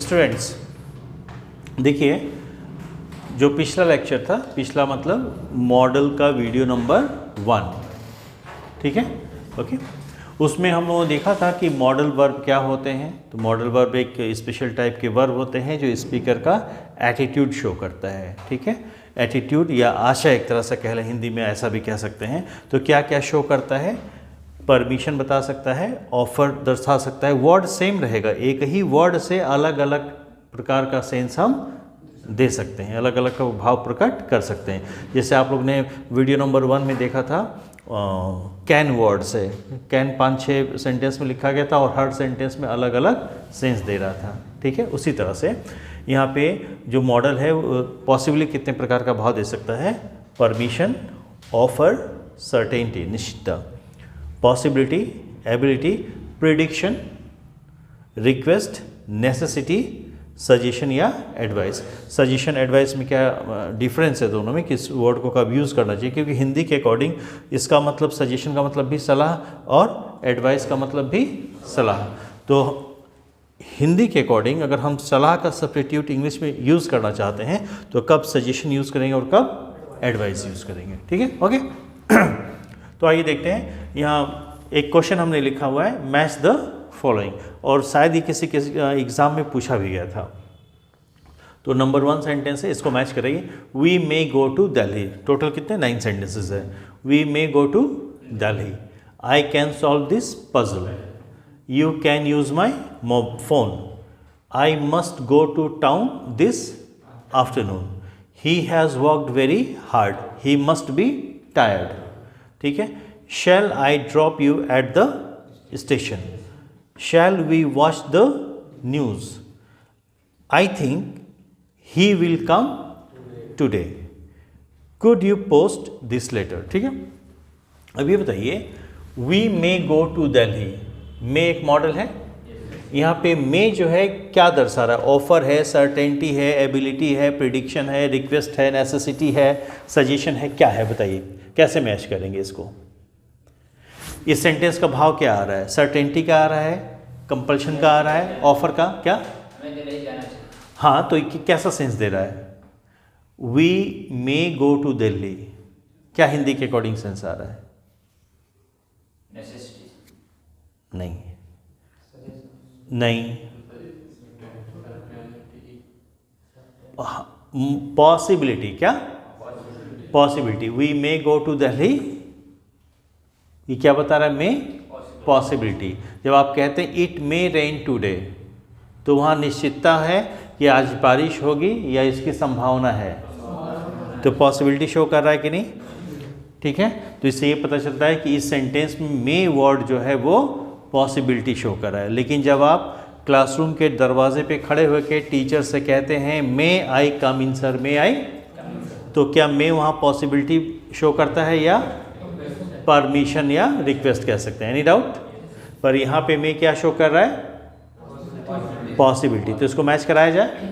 Students देखिए, जो पिछला लेक्चर था, पिछला मतलब मॉडल का वीडियो नंबर 1, ठीक है, ओके। उसमें हम लोगों ने देखा था कि मॉडल वर्ब क्या होते हैं। तो मॉडल वर्ब एक स्पेशल टाइप के वर्ब होते हैं जो स्पीकर का एटीट्यूड शो करता है, ठीक है। एटीट्यूड या आशा एक तरह से कह लें, हिंदी में ऐसा भी कह सकते हैं। तो क्या क्या शो करता है? परमिशन बता सकता है, ऑफर दर्शा सकता है। वर्ड सेम रहेगा, एक ही वर्ड से अलग अलग प्रकार का सेंस हम दे सकते हैं, अलग अलग का भाव प्रकट कर सकते हैं। जैसे आप लोग ने वीडियो नंबर 1 में देखा था, कैन वर्ड से कैन 5-6 सेंटेंस में लिखा गया था और हर सेंटेंस में अलग अलग सेंस दे रहा था, ठीक है। उसी तरह से यहाँ पे जो मॉडल है पॉसिबली कितने प्रकार का भाव दे सकता है? परमिशन, ऑफर, सर्टेनिटी, निश्चितता, possibility, ability, prediction, request, necessity, suggestion या एडवाइस। सजेशन एडवाइस में क्या डिफरेंस है दोनों में, किस वर्ड को कब यूज़ करना चाहिए? क्योंकि हिंदी के अकॉर्डिंग इसका मतलब सजेशन का मतलब भी सलाह और एडवाइस का मतलब भी सलाह। तो हिंदी के अकॉर्डिंग अगर हम सलाह का सब्स्टिट्यूट इंग्लिश में यूज़ करना चाहते हैं तो कब सजेशन यूज़ करेंगे और कब एडवाइस यूज़ करेंगे, ठीक है, ओके। तो आइए देखते हैं, यहाँ एक क्वेश्चन हमने लिखा हुआ है, मैच द फॉलोइंग, और शायद ही किसी एग्ज़ाम में पूछा भी गया था। तो नंबर 1 सेंटेंस है, इसको मैच करेंगे। We may go to Delhi. Total कितने? 9 सेंटेंसेस है। We may go to Delhi. I can solve this puzzle. You can use my phone. I must go to town this afternoon. He has worked very hard. He must be tired, ठीक है। Shall I drop you at the station. Shall we watch the news? I think he will come today. Could you post this letter? ठीक है। अब ये बताइए, we may go to Delhi. may एक model है, यहाँ पे may जो है क्या दर्शा रहा है? ऑफर है, सर्टेनिटी है, एबिलिटी है, प्रिडिक्शन है, रिक्वेस्ट है, नेसेसिटी है, सजेशन है, क्या है बताइए, कैसे मैच करेंगे इसको? इस सेंटेंस का भाव क्या आ रहा है? सर्टेनिटी का आ रहा है, कंपल्शन का आ रहा है, ऑफर का, क्या? हाँ, तो कैसा सेंस दे रहा है? We may go to Delhi, क्या हिंदी के अकॉर्डिंग सेंस आ रहा है? नहीं, नहीं, पॉसिबिलिटी, क्या? Possibility. We may go to Delhi, ये क्या बता रहा है? May possibility. जब आप कहते हैं इट मे रेन टुडे, तो वहाँ निश्चितता है कि आज बारिश होगी या इसकी संभावना है, तो पॉसिबिलिटी शो कर रहा है कि नहीं, ठीक है। तो इससे ये पता चलता है कि इस सेंटेंस में मे वर्ड जो है वो पॉसिबिलिटी शो कर रहा है। लेकिन जब आप क्लासरूम के दरवाजे पे खड़े होकर टीचर से कहते हैं मे आई कम इन सर, मे आई, तो क्या मे वहाँ पॉसिबिलिटी शो करता है या परमिशन या रिक्वेस्ट कह सकते हैं? Any doubt? पर यहाँ पे मैं क्या शो कर रहा है? पॉसिबिलिटी। तो इसको मैच कराया जाए,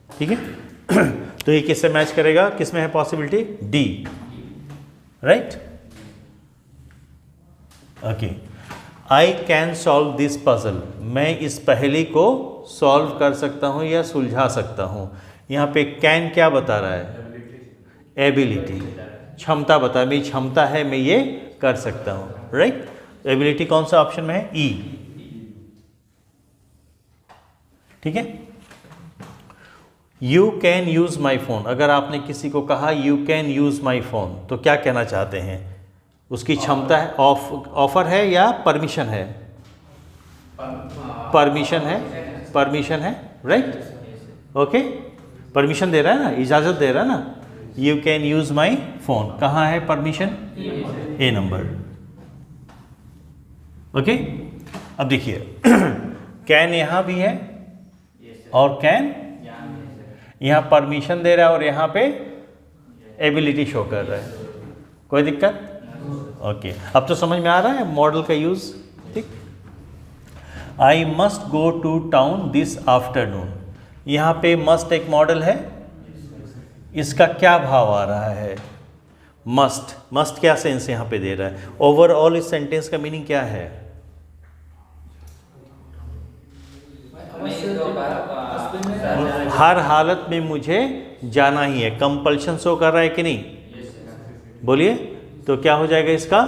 ठीक है। तो ये किससे मैच करेगा? किसमें है possibility? D, right, okay. I can solve this puzzle. मैं इस पहेली को सॉल्व कर सकता हूँ या सुलझा सकता हूँ। यहाँ पे कैन क्या बता रहा है? एबिलिटी, क्षमता बता, मेरी क्षमता है, मैं ये कर सकता हूँ, राइट। एबिलिटी कौन सा ऑप्शन में है? ई, ठीक है। You can use my phone. अगर आपने किसी को कहा you can use my phone, तो क्या कहना चाहते हैं? उसकी क्षमता है, ऑफर है या परमिशन है? परमिशन है, परमिशन है, राइट, ओके। परमिशन दे रहा है ना, इजाजत दे रहा है ना। You can use my phone, कहाँ है परमिशन? ए नंबर, ओके। अब देखिए कैन यहाँ भी है और कैन यहाँ परमिशन दे रहा है और यहाँ पे एबिलिटी शो कर रहा है। कोई दिक्कत? ओके, अब तो समझ में आ रहा है मॉडल का यूज, ठीक। I must go to town this afternoon, यहाँ पे मस्ट एक मॉडल है, इसका क्या भाव आ रहा है? मस्ट, मस्ट क्या सेंस यहाँ पे दे रहा है? ओवरऑल इस सेंटेंस का मीनिंग क्या है? हर हालत में मुझे जाना ही है। कंपल्शन शो कर रहा है कि नहीं? बोलिए, तो क्या हो जाएगा इसका?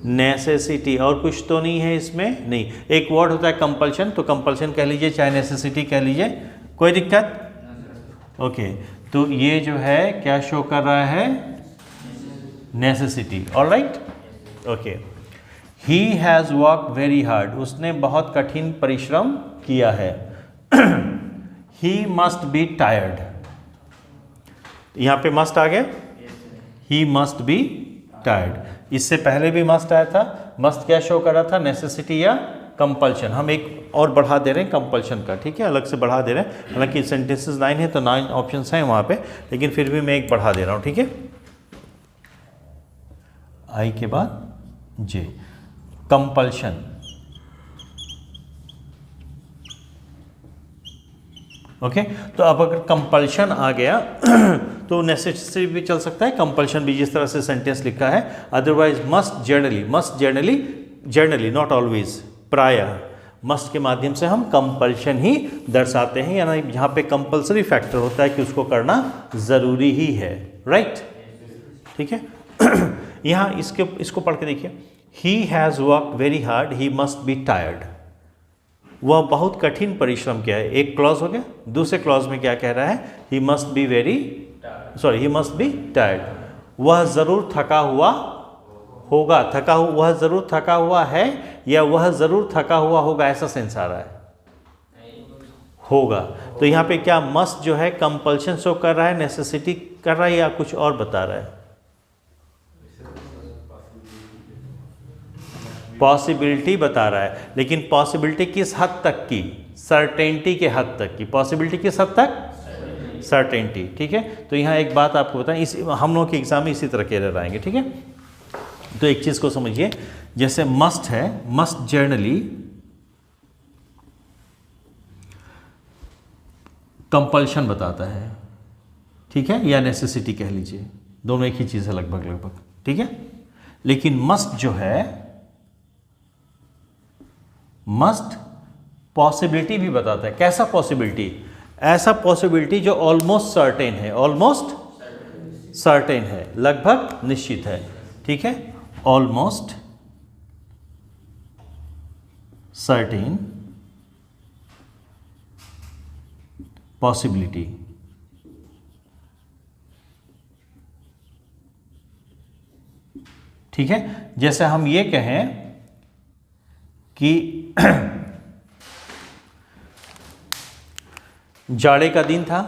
नेसेसिटी। और कुछ तो नहीं है इसमें? नहीं। एक वर्ड होता है कंपल्शन, तो कंपल्शन कह लीजिए चाहे नेसेसिटी कह लीजिए, कोई दिक्कत? ओके, तो ये जो है क्या शो कर रहा है? Necessity. Alright, okay. He has work very hard, उसने बहुत कठिन परिश्रम किया है। ही मस्ट बी टायर्ड, यहाँ पे मस्ट आ गया, ही मस्ट बी टायर्ड। इससे पहले भी मस्ट आया था। मस्ट क्या शो कर रहा था? नेसेसिटी या कंपल्शन। हम एक और बढ़ा दे रहे हैं कंपल्शन का, ठीक है, अलग से बढ़ा दे रहे हैं। हालांकि सेंटेंसेस 9 है तो 9 ऑप्शंस हैं वहाँ पे, लेकिन फिर भी मैं एक बढ़ा दे रहा हूँ, ठीक है। आई के बाद जे, कंपल्शन। ओके, तो अब अगर कंपल्शन आ गया तो नेसेसिटी भी चल सकता है, कंपल्शन भी, जिस तरह से सेंटेंस लिखा है। Otherwise must generally, must generally, generally not always, प्रायः मस्ट के माध्यम से हम कंपल्शन ही दर्शाते हैं, यानी जहाँ पे कंपल्सरी फैक्टर होता है कि उसको करना ज़रूरी ही है, राइट, ठीक है। यहाँ इसको पढ़ के देखिए, he has work very hard, he must be tired. वह बहुत कठिन परिश्रम किया है, एक क्लॉज हो गया। दूसरे क्लॉज में क्या कह रहा है? ही must be very, sorry, he must be tired. वह ज़रूर थका हुआ होगा, थका हुआ, वह ज़रूर थका हुआ है, या वह ज़रूर थका हुआ होगा, ऐसा सेंस आ रहा है, होगा। तो यहाँ पे क्या मस्ट जो है कंपल्शन शो कर रहा है, नेसेसिटी कर रहा है, या कुछ और बता रहा है? पॉसिबिलिटी बता रहा है, लेकिन पॉसिबिलिटी किस हद तक की? सर्टेनिटी के हद तक की। पॉसिबिलिटी किस हद तक? सर्टेनिटी, ठीक है। तो यहाँ एक बात आपको बताएं, इस हम लोग के एग्जाम में इसी तरह के एरर आएंगे, ठीक है। तो एक चीज़ को समझिए, जैसे मस्ट है, मस्ट जर्नली कंपल्शन बताता है, ठीक है, या नेसेसिटी कह लीजिए, दोनों एक ही चीज़ है लगभग, ठीक है। लेकिन मस्ट जो है, मस्ट पॉसिबिलिटी भी बताता है। कैसा पॉसिबिलिटी? ऐसा पॉसिबिलिटी जो ऑलमोस्ट सर्टेन है, ऑलमोस्ट सर्टेन है, लगभग निश्चित है, ठीक है। ऑलमोस्ट सर्टेन पॉसिबिलिटी, ठीक है। जैसे हम ये कहें कि जाड़े का दिन था,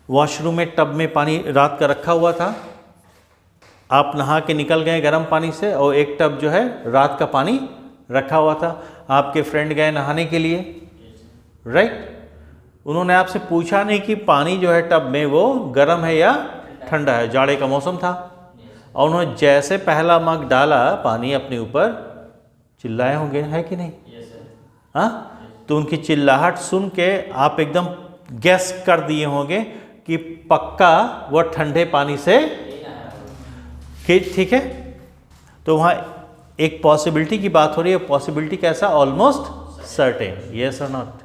वॉशरूम में टब में पानी रात का रखा हुआ था, आप नहा के निकल गए गर्म पानी से, और एक टब जो है रात का पानी रखा हुआ था। आपके फ्रेंड गए नहाने के लिए, राइट, उन्होंने आपसे पूछा नहीं कि पानी जो है टब में वो गर्म है या ठंडा है, जाड़े का मौसम था, और उन्होंने जैसे पहला मग डाला पानी अपने ऊपर, चिल्लाए होंगे, है कि नहीं? हाँ, तो उनकी चिल्लाहट सुन के आप एकदम गैस कर दिए होंगे कि पक्का वो ठंडे पानी से, ठीक है। तो वहाँ एक पॉसिबिलिटी की बात हो रही है। पॉसिबिलिटी कैसा? ऑलमोस्ट सर्टेन, यस और नॉट?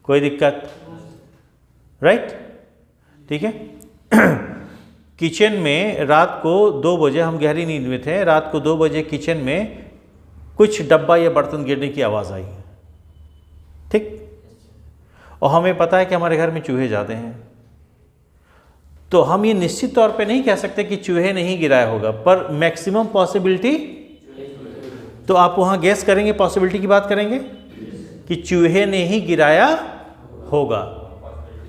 कोई दिक्कत? राइट, ठीक है। किचन में रात को 2 बजे, हम गहरी नींद में थे, रात को 2 बजे किचन में कुछ डब्बा या बर्तन गिरने की आवाज़ आई, ठीक, और हमें पता है कि हमारे घर में चूहे ज़्यादा हैं, तो हम ये निश्चित तौर पे नहीं कह सकते कि चूहे नहीं गिराया होगा, पर मैक्सिमम पॉसिबिलिटी, तो आप वहाँ गैस करेंगे, पॉसिबिलिटी की बात करेंगे कि चूहे ने ही गिराया होगा,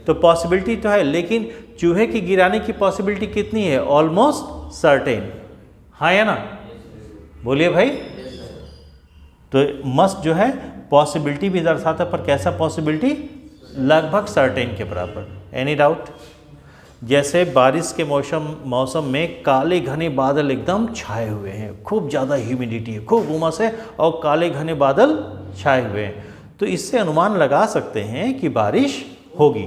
तो पॉसिबिलिटी तो है, लेकिन चूहे की गिराने की पॉसिबिलिटी कितनी है? ऑलमोस्ट सर्टेन, हाँ या ना? बोलिए भाई। तो मस्ट जो है पॉसिबिलिटी भी दर्शाता है, पर कैसा पॉसिबिलिटी? लगभग सर्टेन के बराबर। Any doubt? जैसे बारिश के मौसम में काले घने बादल एकदम छाए हुए हैं, खूब ज़्यादा ह्यूमिडिटी है, खूब उमस है, और काले घने बादल छाए हुए हैं, तो इससे अनुमान लगा सकते हैं कि बारिश होगी,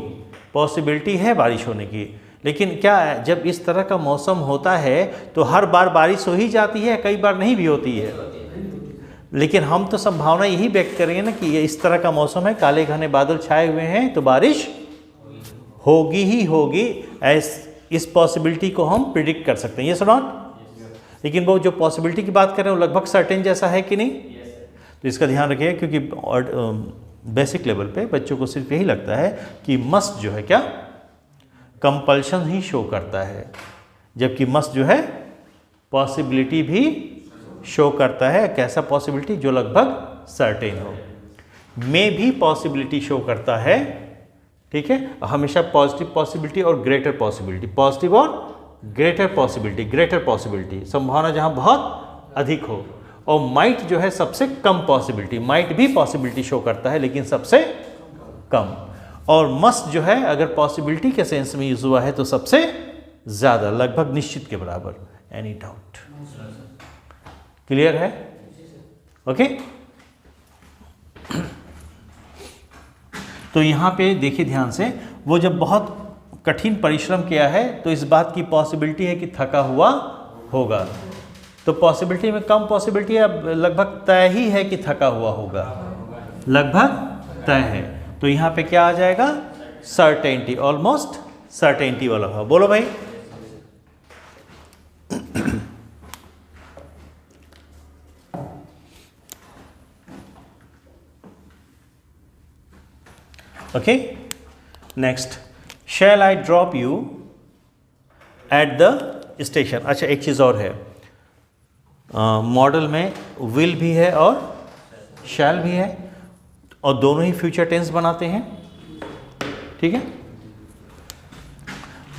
पॉसिबिलिटी है बारिश होने की। लेकिन क्या जब इस तरह का मौसम होता है तो हर बार बारिश हो ही जाती है? कई बार नहीं भी होती है। लेकिन हम तो संभावना यही व्यक्त करेंगे ना कि ये इस तरह का मौसम है, काले घने बादल छाए हुए हैं तो बारिश होगी ही होगी। इस पॉसिबिलिटी को हम प्रिडिक्ट कर सकते हैं, ये नॉट। लेकिन वो जो पॉसिबिलिटी की बात कर रहे हैं वो लगभग सर्टेन जैसा है कि नहीं, तो इसका ध्यान रखिए, क्योंकि बेसिक लेवल पे बच्चों को सिर्फ यही लगता है कि मस्ट जो है क्या कंपल्शन ही शो करता है, जबकि मस्ट जो है पॉसिबिलिटी भी शो करता है। कैसा पॉसिबिलिटी? जो लगभग सर्टेन हो। मे भी पॉसिबिलिटी शो करता है, ठीक है, हमेशा पॉजिटिव पॉसिबिलिटी और ग्रेटर पॉसिबिलिटी, पॉजिटिव और ग्रेटर पॉसिबिलिटी, संभावना जहां बहुत अधिक हो। और माइट जो है सबसे कम पॉसिबिलिटी, माइट भी पॉसिबिलिटी शो करता है लेकिन सबसे कम। और मस्ट जो है अगर पॉसिबिलिटी के सेंस में यूज हुआ है तो सबसे ज्यादा, लगभग निश्चित के बराबर। Any doubt? क्लियर है? ओके। तो यहां पे देखिए ध्यान से, वो जब बहुत कठिन परिश्रम किया है तो इस बात की पॉसिबिलिटी है कि थका हुआ होगा, तो पॉसिबिलिटी में कम पॉसिबिलिटी है, लगभग तय ही है कि थका हुआ होगा, लगभग तय है। तो यहां पे क्या आ जाएगा? सर्टेनिटी, ऑलमोस्ट सर्टेनिटी वाला भाव। बोलो भाई। Okay, next, shall I drop you at the station. अच्छा, एक चीज़ और है, मॉडल में विल भी है और शैल भी है, और दोनों ही फ्यूचर टेंस बनाते हैं, ठीक है।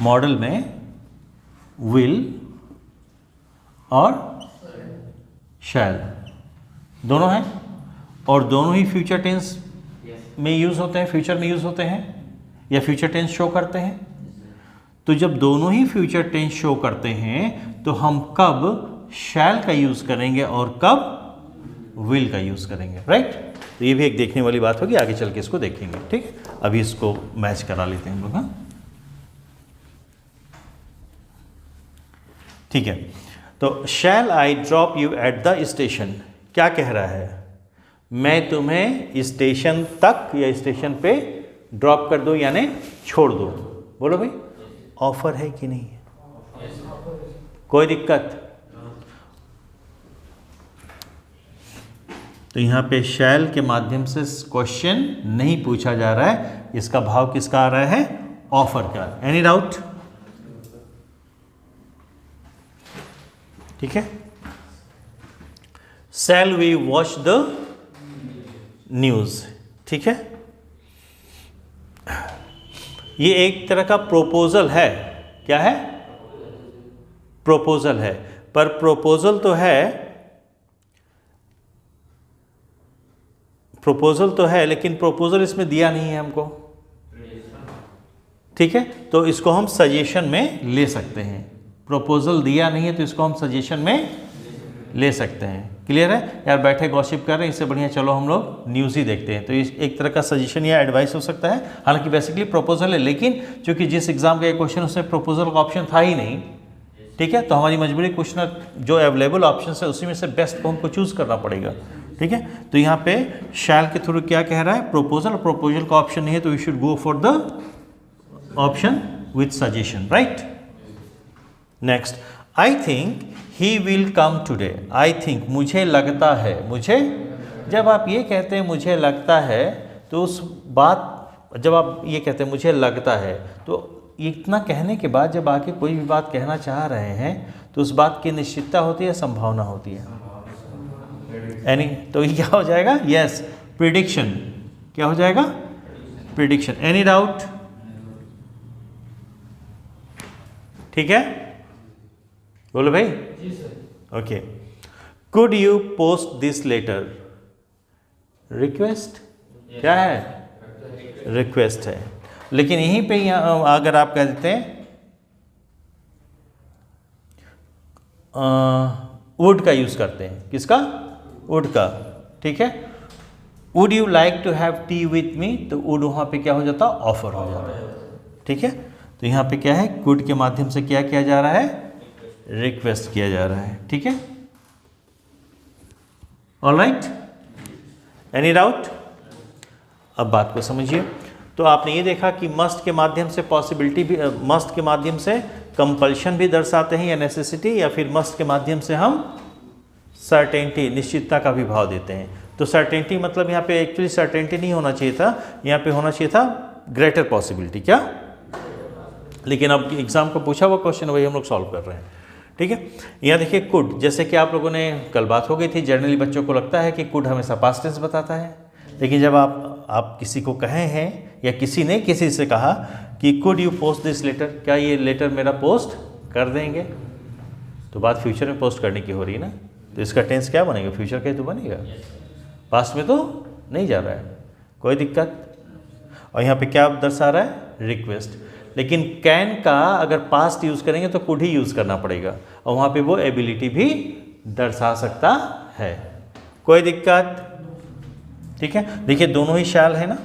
मॉडल में विल और शैल दोनों हैं, और दोनों ही फ्यूचर टेंस में यूज होते हैं, फ्यूचर में यूज होते हैं या फ्यूचर टेंस शो करते हैं। तो जब दोनों ही फ्यूचर टेंस शो करते हैं तो हम कब शैल का यूज करेंगे और कब विल का यूज करेंगे, राइट। तो ये भी एक देखने वाली बात होगी, आगे चल के इसको देखेंगे, ठीक है। अभी इसको मैच करा लेते हैं हम लोग, हाँ, ठीक है। तो shall I drop you at the station, क्या कह रहा है? मैं तुम्हें स्टेशन तक या स्टेशन पे ड्रॉप कर दूं यानी छोड़ दूं। बोलो भाई, ऑफर है कि नहीं? कोई दिक्कत? तो यहां पे शैल के माध्यम से क्वेश्चन नहीं पूछा जा रहा है, इसका भाव किसका आ रहा है? ऑफर का। Any doubt? ठीक है। Shall we watch the news, ठीक है। ये एक तरह का प्रोपोजल है। क्या है? प्रोपोजल है, पर प्रोपोजल तो है लेकिन प्रोपोजल इसमें दिया नहीं है हमको, ठीक है। तो इसको हम सजेशन में ले सकते हैं। प्रोपोजल दिया नहीं है तो इसको हम सजेशन में ले सकते हैं। क्लियर है यार? बैठे गॉसिप कर रहे हैं, इससे बढ़िया चलो हम लोग न्यूज़ ही देखते हैं। तो इस एक तरह का सजेशन या एडवाइस हो सकता है, हालांकि बेसिकली प्रोपोजल है, लेकिन चूंकि जिस एग्जाम का ये क्वेश्चन उसमें प्रोपोजल का ऑप्शन था ही नहीं, ठीक है, तो हमारी मजबूरी क्वेश्चन जो अवेलेबल ऑप्शन है उसी में से बेस्ट को हमको चूज करना पड़ेगा, ठीक है। तो यहाँ पे शैल के थ्रू क्या कह रहा है? प्रोपोजल। प्रोपोजल का ऑप्शन नहीं है तो you should go for the option with suggestion, right. Next, I think he will come today. I think, मुझे लगता है। मुझे, जब आप ये कहते हैं मुझे लगता है, तो उस बात, जब आप ये कहते हैं मुझे लगता है, तो इतना कहने के बाद जब आके कोई भी बात कहना चाह रहे हैं तो उस बात की निश्चितता होती है, संभावना होती है, यानी तो ये क्या हो जाएगा? Yes, prediction. क्या हो जाएगा? प्रिडिक्शन। Any doubt? ठीक है, बोलो भाई। Okay. Could you post this letter? Request. क्या है? रिक्वेस्ट है, लेकिन यहीं पे अगर आप कह देते हैं वुड का यूज करते हैं। किसका? वुड का, ठीक है। Would you like to have tea with me, तो वुड वहां पे क्या हो जाता? ऑफर हो जाता है, ठीक है। तो यहां पे क्या है? कुड के माध्यम से क्या किया जा रहा है? रिक्वेस्ट किया जा रहा है, ठीक है। Alright, any doubt? अब बात को समझिए। तो आपने ये देखा कि मस्ट के माध्यम से पॉसिबिलिटी भी, मस्ट के माध्यम से कंपल्शन भी दर्शाते हैं या नेसेसिटी, या फिर मस्ट के माध्यम से हम सर्टेनिटी, निश्चितता का भी भाव देते हैं। तो सर्टेनिटी मतलब यहाँ पे एक्चुअली सर्टेनिटी नहीं होना चाहिए था, यहाँ पे होना चाहिए था ग्रेटर पॉसिबिलिटी। क्या? लेकिन अब एग्जाम को पूछा हुआ क्वेश्चन वही हम लोग सॉल्व कर रहे हैं, ठीक है। यहाँ देखिए कुड, जैसे कि आप लोगों ने कल बात हो गई थी, जनरली बच्चों को लगता है कि कुड हमेशा पास्ट टेंस बताता है, लेकिन जब आप किसी को कहे हैं या किसी ने किसी से कहा कि could you post this letter, क्या ये लेटर मेरा पोस्ट कर देंगे, तो बात फ्यूचर में पोस्ट करने की हो रही है ना, तो इसका टेंस क्या बनेगा? फ्यूचर का ही तो बनेगा, पास्ट में तो नहीं जा रहा है, कोई दिक्कत। और यहाँ पे क्या दर्शा रहा है? रिक्वेस्ट। लेकिन कैन का अगर पास्ट यूज़ करेंगे तो कुड ही यूज़ करना पड़ेगा, और वहाँ पे वो एबिलिटी भी दर्शा सकता है, कोई दिक्कत? ठीक है। देखिए दोनों ही शैल है ना,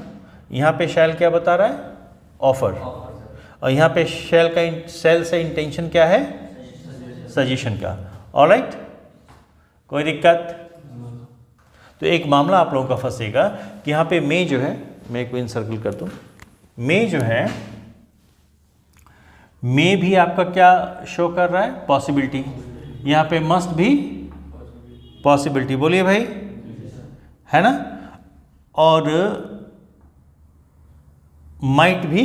यहाँ पे शैल क्या बता रहा है? ऑफर, और यहाँ पे शैल का शैल से इंटेंशन क्या है? सजेशन का। ऑलराइट, कोई दिक्कत? तो एक मामला आप लोगों का फंसेगा कि यहाँ पे मे जो है, मैं को इनसर्कल कर दूँ, मे जो है, मे भी आपका क्या शो कर रहा है? पॉसिबिलिटी। यहाँ पे मस्ट भी पॉसिबिलिटी, बोलिए भाई, है ना, और माइट भी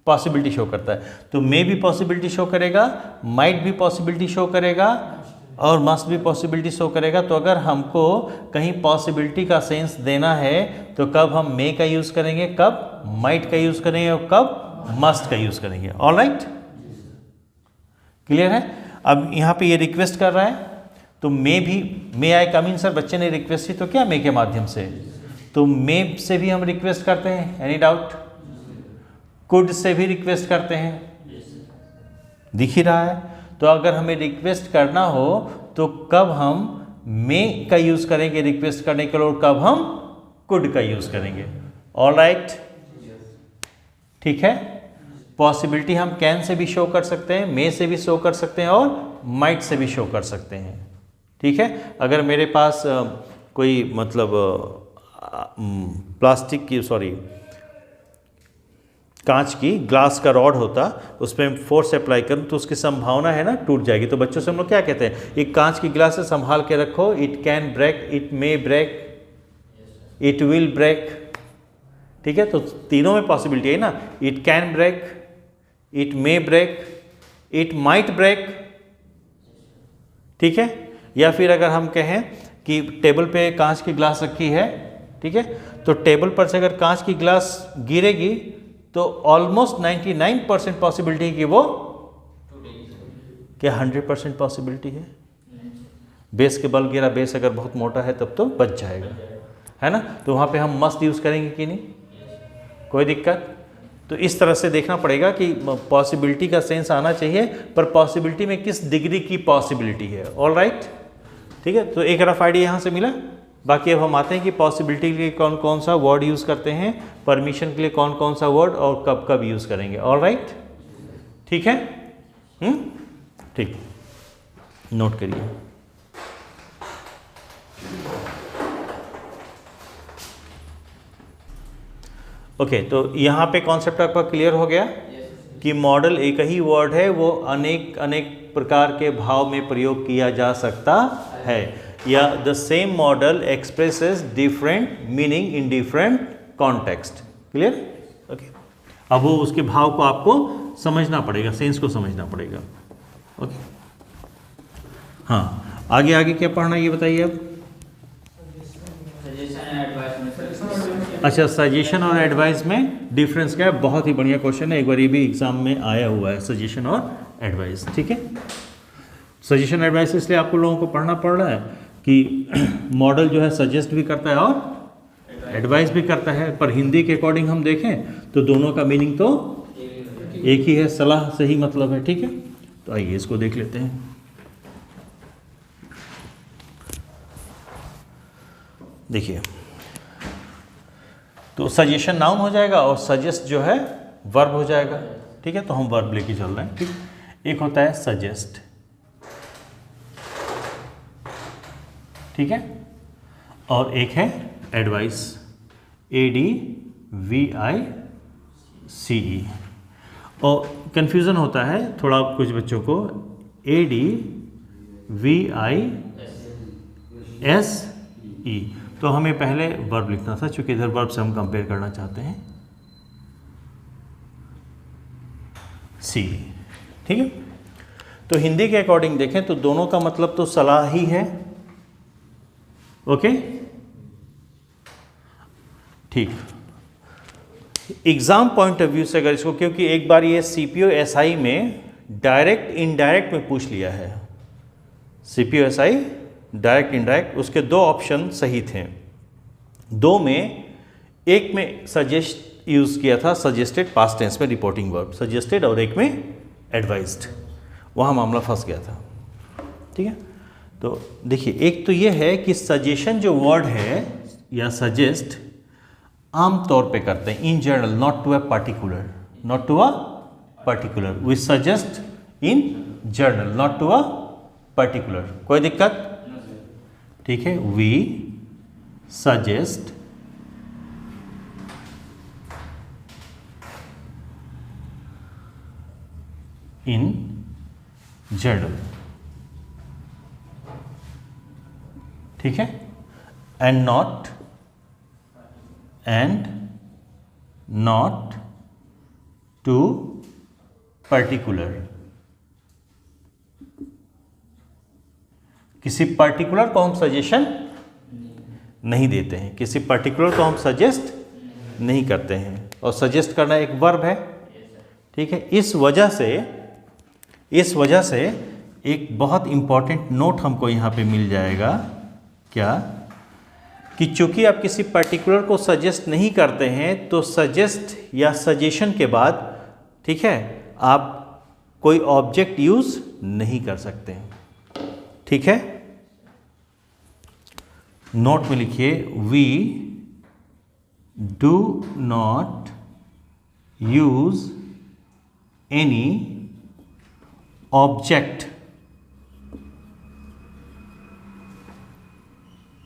पॉसिबिलिटी शो करता है। तो मे भी पॉसिबिलिटी शो करेगा, माइट भी पॉसिबिलिटी शो करेगा, और मस्ट भी पॉसिबिलिटी शो करेगा। तो अगर हमको कहीं पॉसिबिलिटी का सेंस देना है तो कब हम मे का यूज़ करेंगे, कब माइट का यूज़ करेंगे, और कब मस्ट का यूज़ करेंगे। ऑलराइट, क्लियर है? अब यहाँ पे ये रिक्वेस्ट कर रहा है, तो मे भी, मे आई कम इन सर, बच्चे ने रिक्वेस्ट की, तो क्या मे के माध्यम से, तो मे से भी हम रिक्वेस्ट करते हैं, एनी डाउट? कुड से भी रिक्वेस्ट करते हैं, दिख ही रहा है। तो अगर हमें रिक्वेस्ट करना हो तो कब हम मे का यूज़ करेंगे रिक्वेस्ट करने के लिए, और कब हम कुड का यूज़ करेंगे। ऑलराइट, ठीक है। पॉसिबिलिटी हम कैन से भी शो कर सकते हैं, मे से भी शो कर सकते हैं, और माइट से भी शो कर सकते हैं, ठीक है। अगर मेरे पास कोई मतलब प्लास्टिक की, सॉरी, कांच की, ग्लास का रॉड होता, उस पर फोर्स अप्लाई करूँ तो उसकी संभावना है ना टूट जाएगी। तो बच्चों से हम लोग क्या कहते हैं? एक कांच की ग्लास से संभाल के रखो, it can break, it may break, it will break, ठीक है। तो तीनों में पॉसिबिलिटी है ना, it can break, it may break, it might break, ठीक है। या फिर अगर हम कहें कि टेबल पे कांच की ग्लास रखी है, ठीक है, तो टेबल पर से अगर कांच की ग्लास गिरेगी तो ऑलमोस्ट 99% पॉसिबिलिटी कि वो, क्या 100% पॉसिबिलिटी है? बेस के बल गिरा, बेस अगर बहुत मोटा है तब तो बच जाएगा, है ना। तो वहाँ पे हम मस्ट यूज़ करेंगे कि नहीं, कोई दिक्कत? तो इस तरह से देखना पड़ेगा कि पॉसिबिलिटी का सेंस आना चाहिए, पर पॉसिबिलिटी में किस डिग्री की पॉसिबिलिटी है। ऑलराइट, ठीक है। तो एक रफ आइडिया यहाँ से मिला। बाकी अब हम आते हैं कि पॉसिबिलिटी के लिए कौन कौन सा वर्ड यूज़ करते हैं, परमिशन के लिए कौन कौन सा वर्ड, और कब कब यूज़ करेंगे। ऑलराइट, ठीक है, ठीक, नोट करिए। ओके, तो यहाँ पे कॉन्सेप्ट आपका क्लियर हो गया कि मॉडल एक ही वर्ड है, वो अनेक अनेक प्रकार के भाव में प्रयोग किया जा सकता है, या the same model expresses different meaning in different context. Clear? Okay, अब वो उसके भाव को आपको समझना पड़ेगा, सेंस को समझना पड़ेगा। ओके, हाँ, आगे आगे क्या पढ़ना ये बताइए अब। अच्छा, सजेशन और एडवाइस में डिफरेंस क्या है? बहुत ही बढ़िया क्वेश्चन है, एक बार ये भी एग्जाम में आया हुआ है, सजेशन और एडवाइस। ठीक है, सजेशन एडवाइस इसलिए आपको लोगों को पढ़ना पड़ रहा है कि मॉडल जो है सजेस्ट भी करता है और एडवाइस भी करता है, पर हिंदी के अकॉर्डिंग हम देखें तो दोनों का मीनिंग तो एक ही है, सलाह से ही मतलब है। ठीक है, तो आइए इसको देख लेते हैं। देखिए, तो सजेशन नाउन हो जाएगा और सजेस्ट जो है वर्ब हो जाएगा। ठीक है, तो हम वर्ब लेके चल रहे हैं। ठीक, एक होता है सजेस्ट, ठीक है, और एक है एडवाइस, ADVICE। और कन्फ्यूज़न होता है थोड़ा कुछ बच्चों को, ADVISE, तो हमें पहले वर्ब लिखना था, क्योंकि इधर वर्ब से हम कंपेयर करना चाहते हैं सी। ठीक है, तो हिंदी के अकॉर्डिंग देखें तो दोनों का मतलब तो सलाह ही है। ओके, ठीक। एग्जाम पॉइंट ऑफ व्यू से अगर इसको, क्योंकि एक बार ये CPO SI में डायरेक्ट इनडायरेक्ट में पूछ लिया है, CPO SI डायरेक्ट इनडायरेक्ट, उसके दो ऑप्शन सही थे, दो में, एक में सजेस्ट यूज किया था, सजेस्टेड पास्ट टेंस में रिपोर्टिंग वर्ब सजेस्टेड, और एक में एडवाइज्ड, वहाँ मामला फंस गया था। ठीक है, तो देखिए एक तो ये है कि सजेशन जो वर्ड है या सजेस्ट आम तौर पे करते हैं, in general, not to a particular, not to a particular, we suggest in general, not to a particular. कोई दिक्कत? ठीक है, वी सजेस्ट इन जनरल, ठीक है, एंड नॉट टू पर्टिकुलर। किसी पर्टिकुलर को हम सजेशन नहीं देते हैं, किसी पर्टिकुलर को हम सजेस्ट नहीं करते हैं, और सजेस्ट करना एक वर्ब है। ठीक है, इस वजह से एक बहुत इंपॉर्टेंट नोट हमको यहाँ पे मिल जाएगा, क्या, कि चूंकि आप किसी पर्टिकुलर को सजेस्ट नहीं करते हैं तो सजेस्ट या सजेशन के बाद, ठीक है, आप कोई ऑब्जेक्ट यूज नहीं कर सकते। ठीक है, नोट में लिखिए, we do not use any object.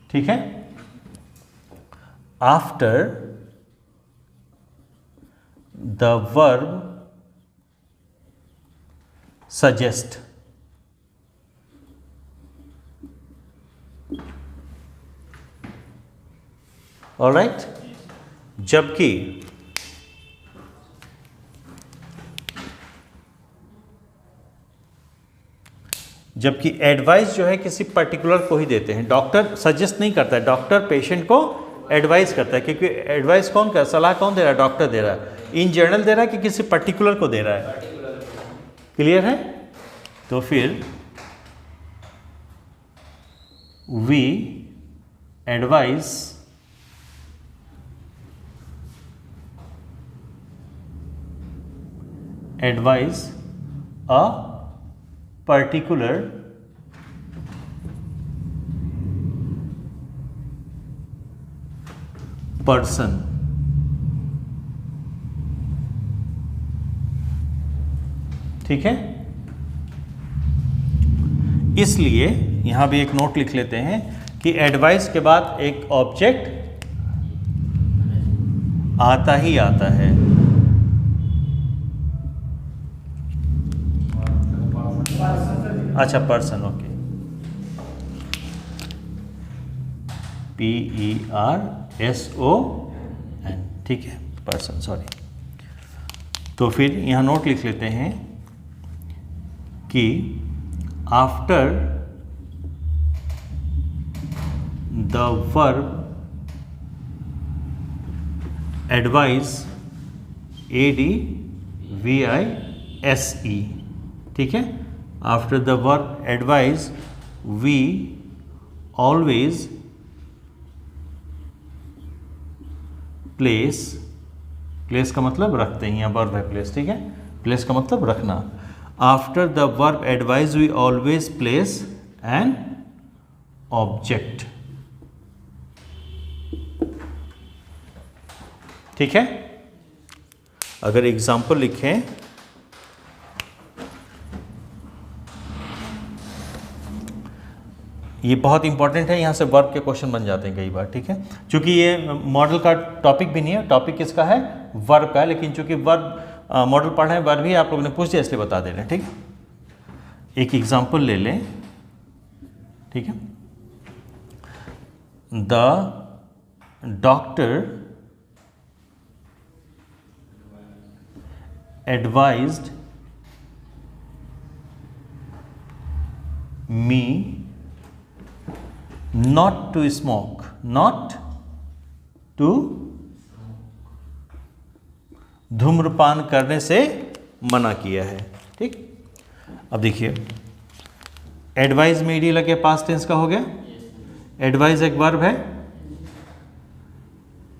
ठीक है, after the verb suggest. Alright, जबकि एडवाइस जो है किसी पर्टिकुलर को ही देते हैं, डॉक्टर सजेस्ट नहीं करता है, डॉक्टर पेशेंट को एडवाइस करता है, क्योंकि एडवाइस कौन कर, सलाह कौन दे रहा है, डॉक्टर दे रहा है। इन जनरल दे रहा है कि किसी पर्टिकुलर को दे रहा है? क्लियर है? तो फिर we advise a particular person. ठीक है, इसलिए यहां भी एक नोट लिख लेते हैं कि एडवाइस के बाद एक ऑब्जेक्ट आता ही आता है। अच्छा, पर्सन, ओके, PERSON, ठीक है, पर्सन, सॉरी। तो फिर यहाँ नोट लिख लेते हैं कि after the verb advise, ADVISE, ठीक है, after the verb advise we always place का मतलब रखते हैं, यहाँ वर्ब है प्लेस, ठीक है, प्लेस का मतलब रखना। After the verb advise we always place an object. ठीक है, अगर एग्जाम्पल लिखें, ये बहुत इंपॉर्टेंट है, यहाँ से वर्ब के क्वेश्चन बन जाते हैं कई बार, ठीक है। चूंकि ये मॉडल का टॉपिक भी नहीं है, टॉपिक किसका है, वर्ब का है, लेकिन चूंकि वर्ब मॉडल पढ़ रहे हैं, वर्ब ही आप लोगों ने पूछ दिया इसलिए बता दे रहे हैं, ठीक है। एक एग्जाम्पल ले लें, ठीक है। The doctor advised me not to smoke, not to धूम्रपान करने से मना किया है, ठीक। अब देखिए एडवाइज में ईडी लगे, पास्ट टेंस का हो गया। एडवाइज एक वर्ब है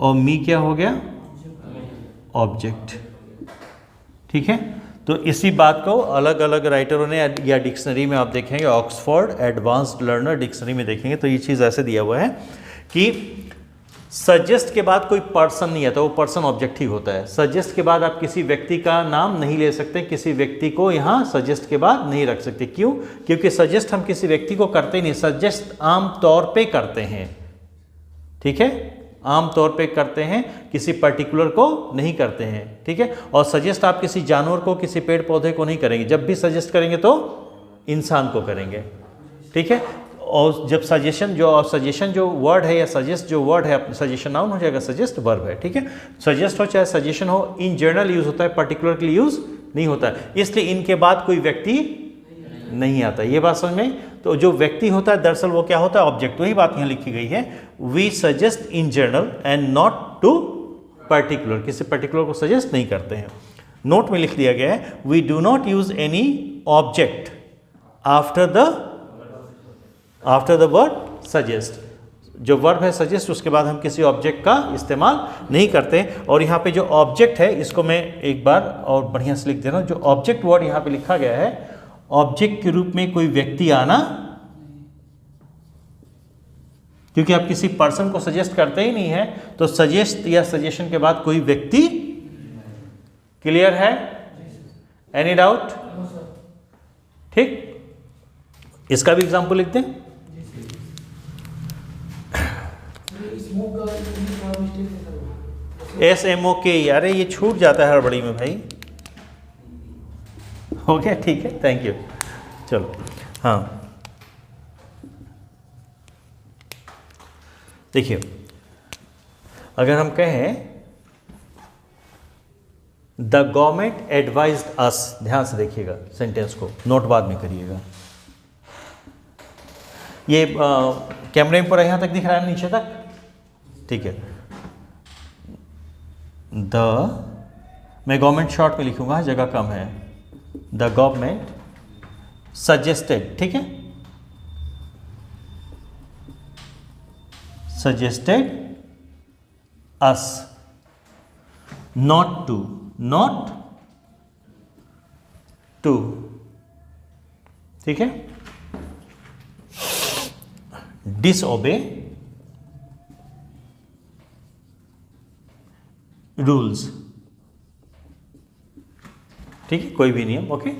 और मी क्या हो गया, ऑब्जेक्ट, ठीक है। तो इसी बात को अलग अलग राइटरों ने या डिक्शनरी में आप देखेंगे, ऑक्सफोर्ड एडवांस्ड लर्नर डिक्शनरी में देखेंगे तो ये चीज़ ऐसे दिया हुआ है कि सजेस्ट के बाद कोई पर्सन नहीं आता, वो पर्सन ऑब्जेक्ट ही होता है। सजेस्ट के बाद आप किसी व्यक्ति का नाम नहीं ले सकते, किसी व्यक्ति को यहाँ सजेस्ट के बाद नहीं रख सकते। क्यों? क्योंकि सजेस्ट हम किसी व्यक्ति को करते ही नहीं, सजेस्ट आम तौर पे करते हैं, ठीक है, आम तौर पे करते हैं, किसी पर्टिकुलर को नहीं करते हैं, ठीक है। और सजेस्ट आप किसी जानवर को, किसी पेड़ पौधे को नहीं करेंगे, जब भी सजेस्ट करेंगे तो इंसान को करेंगे, ठीक है। और जब सजेशन जो वर्ड है या सजेस्ट जो वर्ड है, सजेशन नाउन हो जाएगा, सजेस्ट वर्ब है, ठीक है। सजेस्ट हो चाहे सजेशन हो, इन जनरल यूज होता है, पर्टिकुलर के लिए यूज नहीं होता है, इसलिए इनके बाद कोई व्यक्ति नहीं आता। ये बात समझ में? तो जो व्यक्ति होता है दरअसल वो क्या होता है, ऑब्जेक्ट। वही बात यहाँ लिखी गई है, we suggest in general and not to particular, किसी पर्टिकुलर को सजेस्ट नहीं करते हैं। नोट में लिख दिया गया है, we do not use any object after the word suggest. जो वर्ब है सजेस्ट, उसके बाद हम किसी ऑब्जेक्ट का इस्तेमाल नहीं करते। और यहाँ पे जो ऑब्जेक्ट है, इसको मैं एक बार और बढ़िया से लिख दे रहा हूँ। जो ऑब्जेक्ट वर्ड यहाँ पे लिखा गया है, ऑब्जेक्ट के रूप में कोई व्यक्ति आना, क्योंकि आप किसी पर्सन को सजेस्ट करते ही नहीं है, तो सजेस्ट या सजेशन के बाद कोई व्यक्ति। क्लियर है? Any doubt? ठीक, इसका भी एग्जांपल लिख दें। SMOK, अरे ये छूट जाता है हड़बड़ी में भाई। हो गया, ठीक है, थैंक यू। चलो, हाँ देखिए, अगर हम कहें द गवर्नमेंट एडवाइज्ड अस, ध्यान से देखिएगा सेंटेंस को, नोट बाद में करिएगा। ये कैमरे में पूरा यहां तक दिख रहा है, नीचे तक, ठीक है। मैं गवर्नमेंट शॉर्ट में लिखूंगा, जगह कम है। द गवर्नमेंट सजेस्टेड, ठीक है, सजेस्टेड अस नॉट टू, ठीक है, डिसओबे रूल्स, ठीक है, कोई भी नियम, ओके।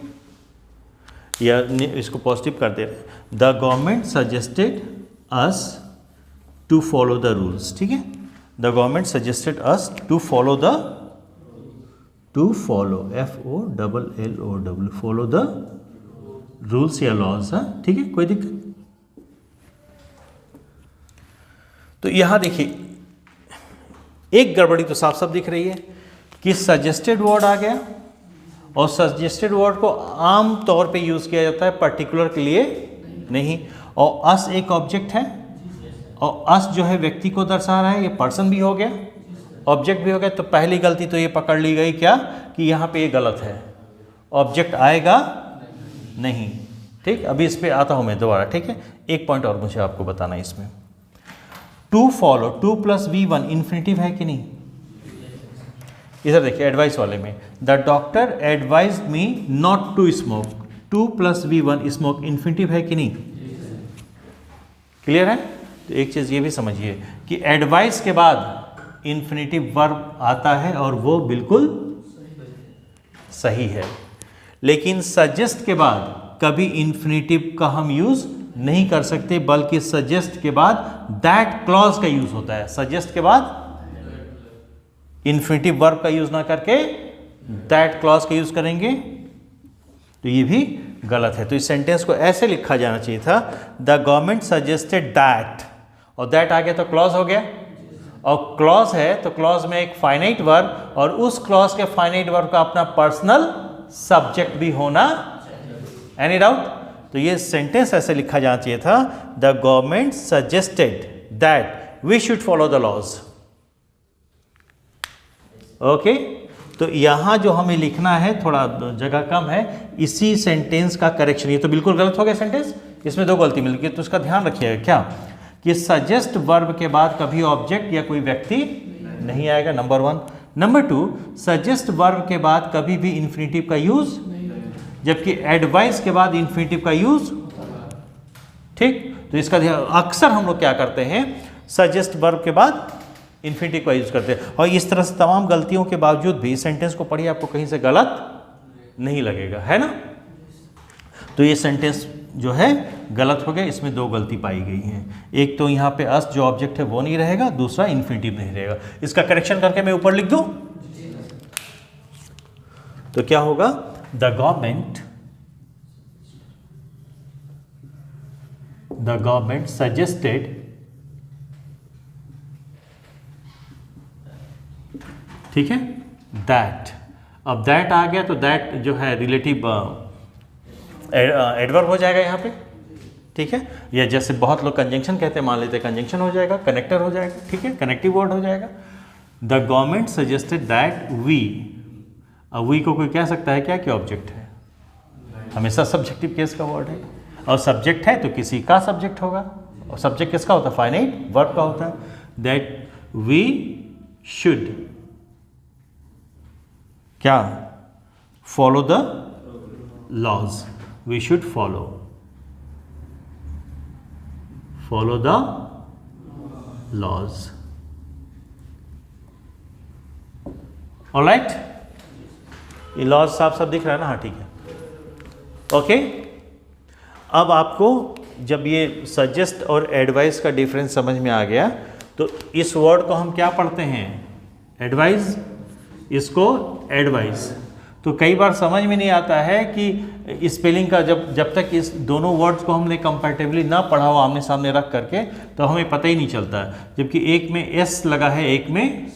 या इसको पॉजिटिव कर दे रहे, the government suggested us to follow the rules, ठीक है। The government suggested us to follow FOLLOW, follow the rules या लॉज, हाँ, ठीक है, कोई दिक्कत। तो यहां देखिए एक गड़बड़ी तो साफ साफ दिख रही है कि सजेस्टेड वर्ड आ गया, और सजेस्टेड वर्ड को आम तौर पे यूज किया जाता है, पर्टिकुलर के लिए नहीं। और अस एक ऑब्जेक्ट है, और अस जो है व्यक्ति को दर्शा रहा है, ये पर्सन भी हो गया, ऑब्जेक्ट भी हो गया। तो पहली गलती तो ये पकड़ ली गई क्या, कि यहाँ पे ये गलत है, ऑब्जेक्ट आएगा नहीं, ठीक। अभी इस पे आता हूँ मैं दोबारा, ठीक है। एक पॉइंट और मुझे आपको बताना है इसमें, टू फॉलो, 2 + V1 इन्फिनेटिव है कि नहीं? इधर देखिए एडवाइस वाले में, the doctor advised me not to smoke, 2 + V1 smoke infinitive है कि नहीं? क्लियर है? तो एक चीज ये भी समझिए कि एडवाइस के बाद इन्फिनेटिव वर्ब आता है और वो बिल्कुल सही है, लेकिन सजेस्ट के बाद कभी इन्फिनेटिव का हम यूज नहीं कर सकते, बल्कि सजेस्ट के बाद दैट क्लॉज का यूज होता है। सजेस्ट के बाद इन्फिनिटिव वर्ब का यूज ना करके दैट क्लॉज का यूज करेंगे, तो ये भी गलत है। तो इस सेंटेंस को ऐसे लिखा जाना चाहिए था, द गवर्नमेंट सजेस्टेड दैट, और दैट आ गया तो क्लॉज हो गया, और क्लॉज है तो क्लॉज में एक फाइनाइट वर्ब, और उस क्लॉज के फाइनाइट वर्ब का अपना पर्सनल सब्जेक्ट भी होना। Any doubt? तो ये सेंटेंस ऐसे लिखा जाना चाहिए था, the government suggested that we should follow the laws. Okay, तो यहां जो हमें लिखना है, थोड़ा जगह कम है, इसी सेंटेंस का करेक्शन। ये तो बिल्कुल गलत हो गया सेंटेंस, इसमें 2 गलती मिल गई, तो उसका ध्यान रखिएगा क्या कि सजेस्ट वर्ब के बाद कभी ऑब्जेक्ट या कोई व्यक्ति नहीं आएगा, नंबर 1। नंबर 2, सजेस्ट वर्ब के बाद कभी भी इंफिनिटिव का यूज, जबकि एडवाइस के बाद इंफिनिटिव का यूज। ठीक, तो इसका ध्यान, अक्सर हम लोग क्या करते हैं, सजेस्ट वर्ब के बाद इंफिनिटिव का यूज करते हैं, और इस तरह से तमाम गलतियों के बावजूद भी इस सेंटेंस को पढ़िए, आपको कहीं से गलत नहीं लगेगा, है ना। तो ये सेंटेंस जो है गलत हो गया, इसमें 2 गलती पाई गई हैं। एक तो यहाँ पे अस जो ऑब्जेक्ट है वो नहीं रहेगा, दूसरा इन्फिनिटिव नहीं रहेगा। इसका करेक्शन करके मैं ऊपर लिख दूं, तो क्या होगा, द गवर्नमेंट सजेस्टेड, ठीक है, दैट। अब दैट आ गया तो दैट जो है रिलेटिव एडवर्ब हो जाएगा यहाँ पे, ठीक है, या जैसे बहुत लोग कंजंक्शन कहते हैं, मान लेते हैं कंजंक्शन हो जाएगा, कनेक्टर हो जाएगा, ठीक है, कनेक्टिव वर्ड हो जाएगा। The government suggested that we, अब वी को कोई कह सकता है क्या कि ऑब्जेक्ट है, हमेशा सब्जेक्टिव केस का वर्ड है, और सब्जेक्ट है तो किसी का सब्जेक्ट होगा, और सब्जेक्ट किसका होता है, फाइनाइट वर्ब का होता है। दैट वी शुड क्या, follow the laws, we should follow the laws. Alright, ये लॉज साफ साफ दिख रहा है ना, हाँ ठीक है। ओके, अब आपको जब ये सजेस्ट और एडवाइस का डिफरेंस समझ में आ गया, तो इस वर्ड को हम क्या पढ़ते हैं, एडवाइस, इसको एडवाइस। तो कई बार समझ में नहीं आता है कि स्पेलिंग का, जब तक इस दोनों वर्ड्स को हमने कंपैरेटिवली ना पढ़ा हो आमने सामने रख करके, तो हमें पता ही नहीं चलता है, जबकि एक में एस लगा है, एक में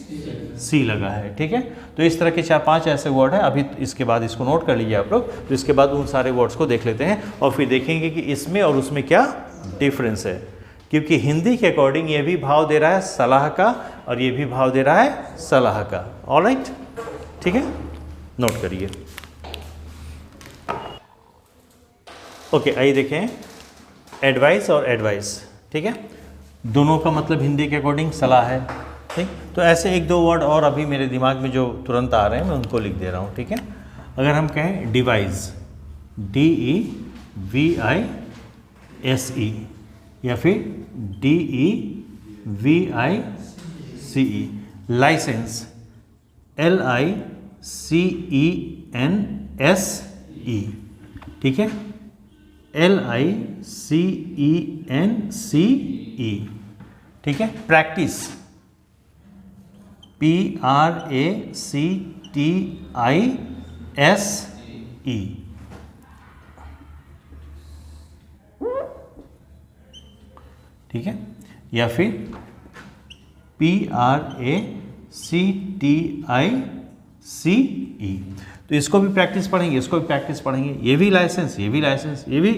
सी लगा है, ठीक है। तो इस तरह के 4-5 ऐसे वर्ड हैं, अभी इसके बाद इसको नोट कर लीजिए आप लोग, तो इसके बाद उन सारे वर्ड्स को देख लेते हैं, और फिर देखेंगे कि इसमें और उसमें क्या डिफरेंस है, क्योंकि हिंदी के अकॉर्डिंग ये भी भाव दे रहा है सलाह का, और ये भी भाव दे रहा है सलाह का। ऑलराइट, ठीक है, नोट करिए। ओके, आइए देखें, एडवाइस और एडवाइस, ठीक है, दोनों का मतलब हिंदी के अकॉर्डिंग सलाह है, ठीक। तो ऐसे 1-2 वर्ड और अभी मेरे दिमाग में जो तुरंत आ रहे हैं मैं उनको लिख दे रहा हूँ, ठीक है। अगर हम कहें डिवाइस, DEVISE, या फिर DEVICE, लाइसेंस, LICENSE, ठीक है, LICENCE, ठीक है। प्रैक्टिस, PRACTISE, ठीक है, या फिर PRACTICE। तो इसको भी प्रैक्टिस पढ़ेंगे, इसको भी प्रैक्टिस पढ़ेंगे, ये भी लाइसेंस, ये भी लाइसेंस, ये भी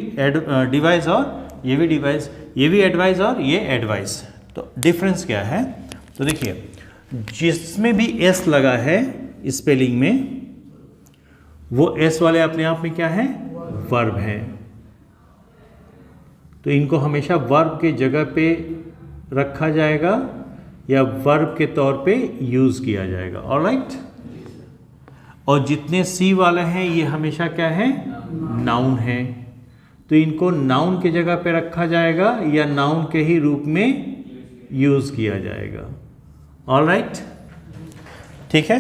डिवाइस, और ये भी डिवाइस, ये भी एडवाइस, और ये एडवाइस। तो डिफरेंस क्या है, तो देखिए, जिसमें भी एस लगा है स्पेलिंग में, वो एस वाले अपने आप में क्या है, वर्ब है, तो इनको हमेशा वर्ब के जगह पे रखा जाएगा या वर्ब के तौर पे यूज किया जाएगा। ऑलराइट, और जितने सी वाले हैं ये हमेशा क्या है, नाउन है, तो इनको नाउन के जगह पे रखा जाएगा या नाउन के ही रूप में यूज किया जाएगा। ऑलराइट, ठीक है।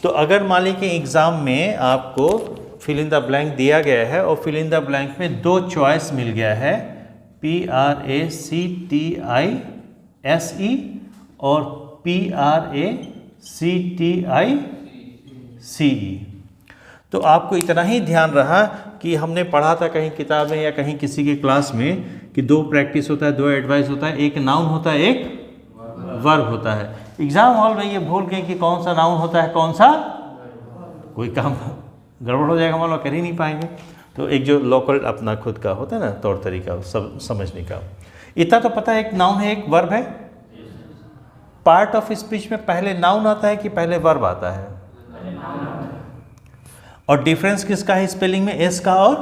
तो अगर मान लीजिए कि एग्जाम में आपको फिल इन द ब्लैंक दिया गया है, और फिल इन द ब्लैंक में 2 चॉइस मिल गया है, PRACTISE और PRACTICE। तो आपको इतना ही ध्यान रहा कि हमने पढ़ा था कहीं किताब में या कहीं किसी के क्लास में कि 2 प्रैक्टिस होता है, 2 एडवाइस होता है, एक नाउन होता है, एक वर्ब होता है। एग्जाम हॉल में ये भूल गए कि कौन सा नाउन होता है, कौन सा, कोई काम गड़बड़ हो जाएगा, मान लो कर ही नहीं पाएंगे। तो एक जो लोकल अपना खुद का होता है ना तौर तरीका सब समझने का, इतना तो पता है एक नाउन है, एक वर्ब है। पार्ट ऑफ स्पीच में पहले नाउन आता है कि पहले वर्ब आता है? और डिफरेंस किसका है स्पेलिंग में, एस का और,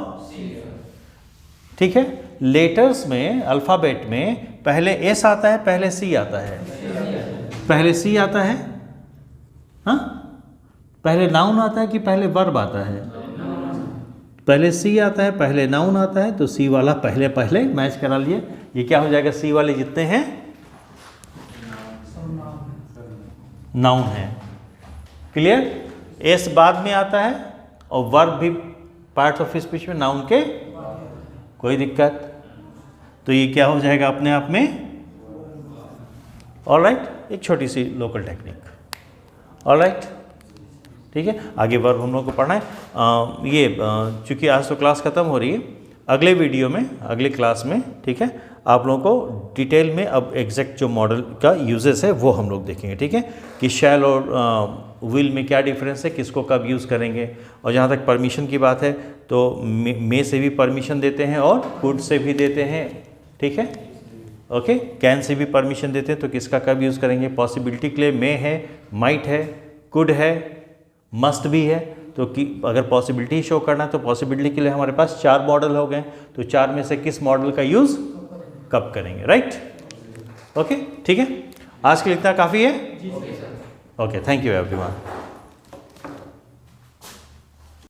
ठीक है। लेटर्स में, अल्फ़ाबेट में पहले एस आता है, पहले सी आता है? पहले सी आता है। हाँ, पहले नाउन आता है कि पहले वर्ब आता है? पहले सी आता है, पहले नाउन आता है। तो सी वाला पहले पहले मैच करा लिए। ये क्या हो जाएगा, सी वाले जितने हैं नाउन है। क्लियर? एस बाद में आता है और वर्ब भी पार्ट ऑफ स्पीच में नाउन के, कोई दिक्कत? तो ये क्या हो जाएगा अपने आप में, ऑलराइट। एक छोटी सी लोकल टेक्निक, ऑलराइट, ठीक है। आगे वर्ब हम लोग को पढ़ना है। चूँकि आज तो क्लास ख़त्म हो रही है, अगले वीडियो में, अगले क्लास में, ठीक है, आप लोगों को डिटेल में अब एग्जैक्ट जो मॉडल का यूजेस है वो हम लोग देखेंगे, ठीक है, कि शैल और विल में क्या डिफरेंस है, किसको कब यूज़ करेंगे। और जहाँ तक परमिशन की बात है तो मे से भी परमिशन देते हैं और कुड से भी देते हैं, ठीक है, ओके। कैन से भी परमिशन देते हैं, तो किसका कब यूज़ करेंगे। पॉसिबिलिटी के लिए मे है, माइट है, कुड है, मस्ट भी है। तो कि अगर पॉसिबिलिटी शो करना है तो पॉसिबिलिटी के लिए हमारे पास 4 मॉडल हो गए। तो 4 में से किस मॉडल का यूज़ कब करेंगे, राइट, ओके, ठीक है। आज के लिए इतना काफ़ी है। Okay, thank you everyone.